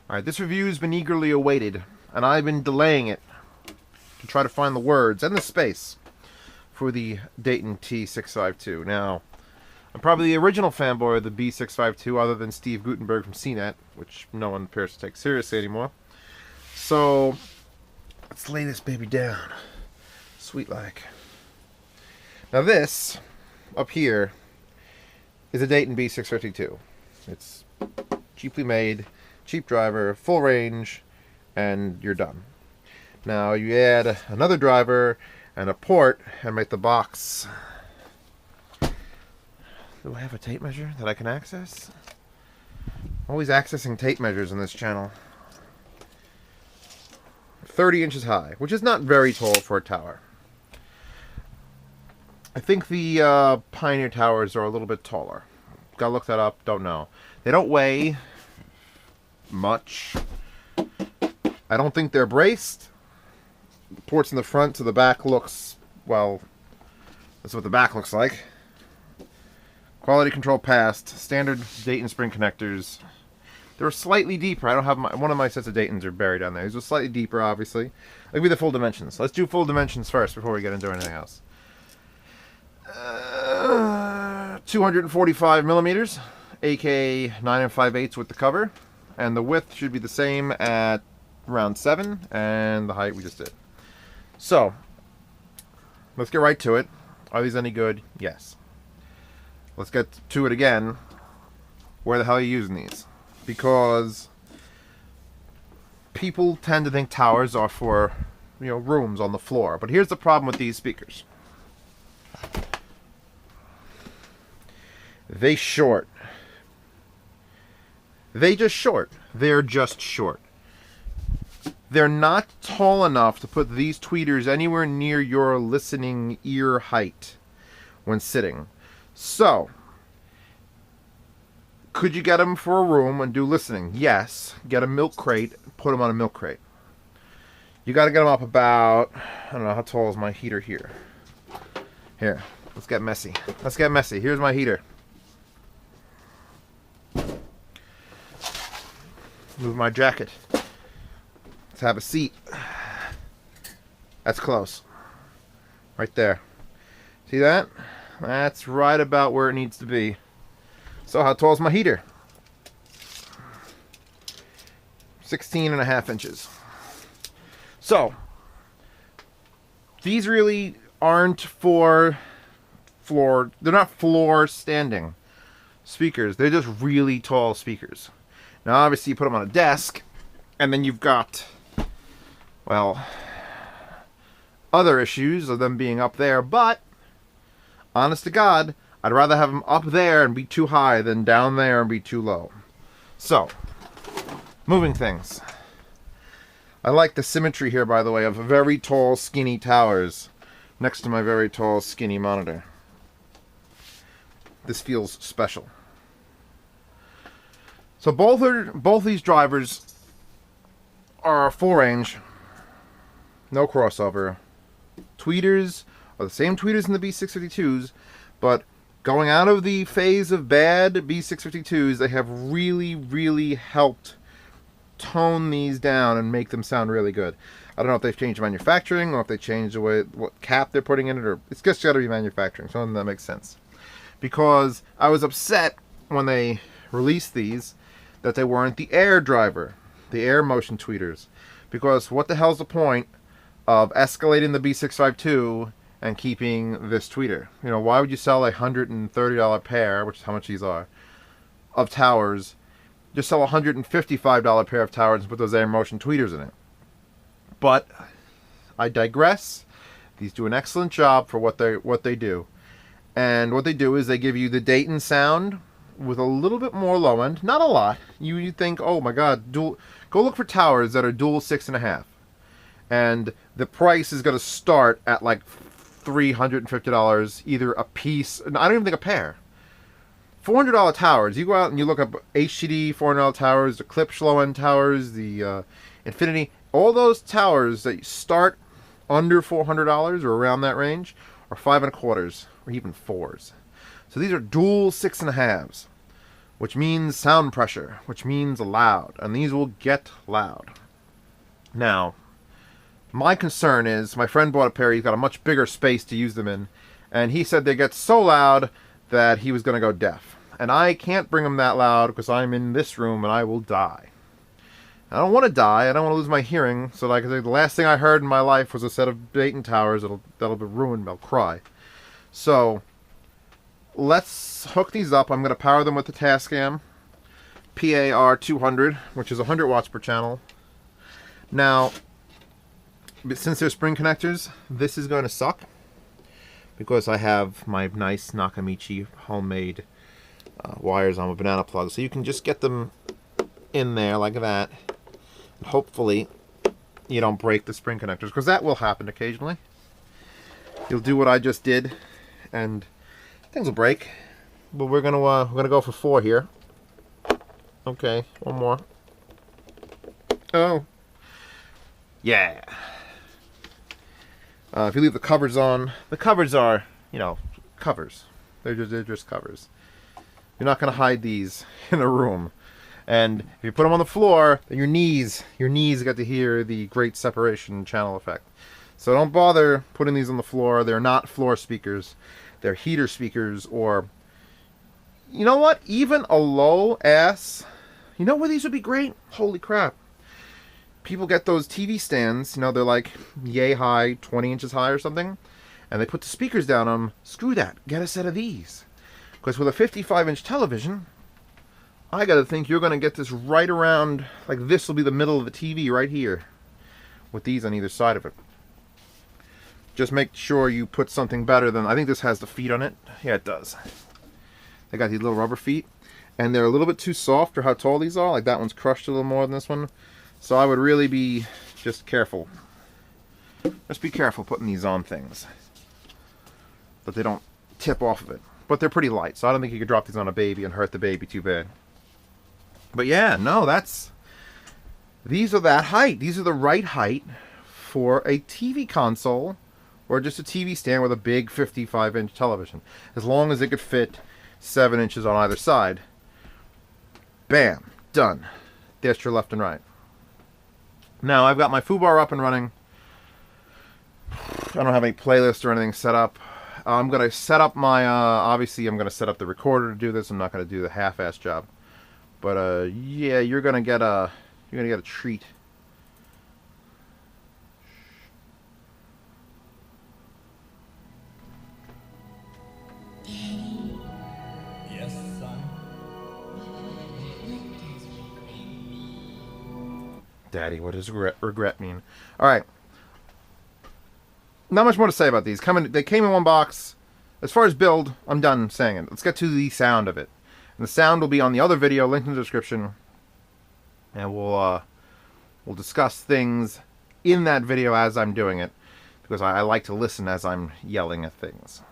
Alright, this review's been eagerly awaited, and I've been delaying it to try to find the words and the space for the Dayton T652. Now, I'm probably the original fanboy of the B652 other than Steve Gutenberg from CNET, which no one appears to take seriously anymore. So, let's lay this baby down. Sweet like. Now this, up here, is a Dayton B652. It's cheaply made, cheap driver, full range, and you're done. Now you add another driver and a port and make the box. Do I have a tape measure that I can access? Always accessing tape measures in this channel. 30 inches high, which is not very tall for a tower. I think the Pioneer towers are a little bit taller. Gotta look that up, don't know. They don't weigh much. I don't think they're braced. The ports in the front to the back looks, well, that's what the back looks like. Quality control passed. Standard Dayton spring connectors. They're slightly deeper. I don't have one of my sets of Daytons are buried down there. These are slightly deeper, obviously. I'll give you the full dimensions. Let's do full dimensions first before we get into anything else. 245 millimeters, aka 9 5/8 with the cover, and the width should be the same at around 7, and the height we just did. So, let's get right to it. Are these any good? Yes. Let's get to it again. Where the hell are you using these? Because people tend to think towers are for, rooms on the floor. But here's the problem with these speakers. They short. They just short. They're just short. They're not tall enough to put these tweeters anywhere near your listening ear height when sitting. So, could you get them for a room and do listening? Yes. Get a milk crate, put them on a milk crate. You got to get them up about, I don't know, how tall is my heater here? Here, let's get messy. Let's get messy. Here's my heater. Move my jacket. Let's have a seat. That's close. Right there. See that? That's right about where it needs to be. So how tall is my heater? 16.5 inches. So, these really aren't for floor, they're not floor standing speakers. They're just really tall speakers. Now obviously you put them on a desk, and then you've got, well, other issues of them being up there, but honest to God, I'd rather have them up there and be too high than down there and be too low. So, moving things. I like the symmetry here, by the way, of very tall, skinny towers next to my very tall, skinny monitor. This feels special. So both these drivers are full range, no crossover. Tweeters are the same tweeters in the B652s, but going out of the phase of bad B652s, they have really, really helped tone these down and make them sound really good. I don't know if they've changed manufacturing or if they changed the way what cap they're putting in it, or it's just got to be manufacturing. Something that makes sense. Because I was upset when they released these that they weren't the Air driver, the AirMotion Tweeters. Because what the hell's the point of escalating the B652 and keeping this tweeter? Why would you sell a $130 pair, which is how much these are, of towers? Just sell a $155 pair of towers and put those AirMotion tweeters in it. But I digress. These do an excellent job for what they do. And what they do is they give you the Dayton sound with a little bit more low end, not a lot. You think, oh my God, go look for towers that are dual 6.5, and the price is going to start at like $350 either a piece. I don't even think a pair. $400 towers. You go out and you look up HTD $400 towers, the Klipsch low end towers, the Infinity. All those towers that start under $400 or around that range are 5 1/4s or even 4s. So these are dual 6.5s. which means sound pressure, which means loud, and these will get loud. Now, my concern is, my friend bought a pair, he's got a much bigger space to use them in, and he said they get so loud that he was going to go deaf. And I can't bring them that loud because I'm in this room and I will die. I don't want to die, I don't want to lose my hearing, so like the last thing I heard in my life was a set of Dayton towers that'll be ruined, I'll cry. So, let's hook these up. I'm going to power them with the Tascam PAR200, which is 100 watts per channel. Now, since they're spring connectors, this is going to suck because I have my nice Nakamichi homemade wires on a banana plug. So you can just get them in there like that. Hopefully, you don't break the spring connectors, because that will happen occasionally. You'll do what I just did, and things will break. But we're gonna go for 4 here. Okay, one more. Oh, yeah. If you leave the covers on, the covers are, you know, covers. They're just covers. You're not gonna hide these in a room. And if you put them on the floor, then your knees get to hear the great separation channel effect. So don't bother putting these on the floor. They're not floor speakers. They're heater speakers, or, you know what? Even a low ass, you know where these would be great? Holy crap. People get those TV stands, you know, they're like yay high, 20 inches high or something, and they put the speakers down on them. Screw that. Get a set of these. Because with a 55-inch television, I gotta think you're gonna get this right around, like this will be the middle of the TV right here, with these on either side of it. Just make sure you put something better than, I think this has the feet on it. Yeah, it does. They got these little rubber feet, and they're a little bit too soft for how tall these are. Like that one's crushed a little more than this one. So I would really be just careful. Just be careful putting these on things, that they don't tip off of it. But they're pretty light, so I don't think you could drop these on a baby and hurt the baby too bad. But yeah, no, these are that height. These are the right height for a TV console or just a TV stand with a big 55-inch television. As long as it could fit 7 inches on either side. Bam, done. That's your left and right. Now, I've got my foobar up and running. I don't have any playlist or anything set up. I'm going to set up my, obviously I'm going to set up the recorder to do this. I'm not going to do the half-ass job. But yeah, you're gonna get a treat. Yes, son. Daddy, what does regret mean? All right. Not much more to say about these. They came in one box. As far as build, I'm done saying it. Let's get to the sound of it. And the sound will be on the other video, linked in the description. And we'll discuss things in that video as I'm doing it, because I like to listen as I'm yelling at things.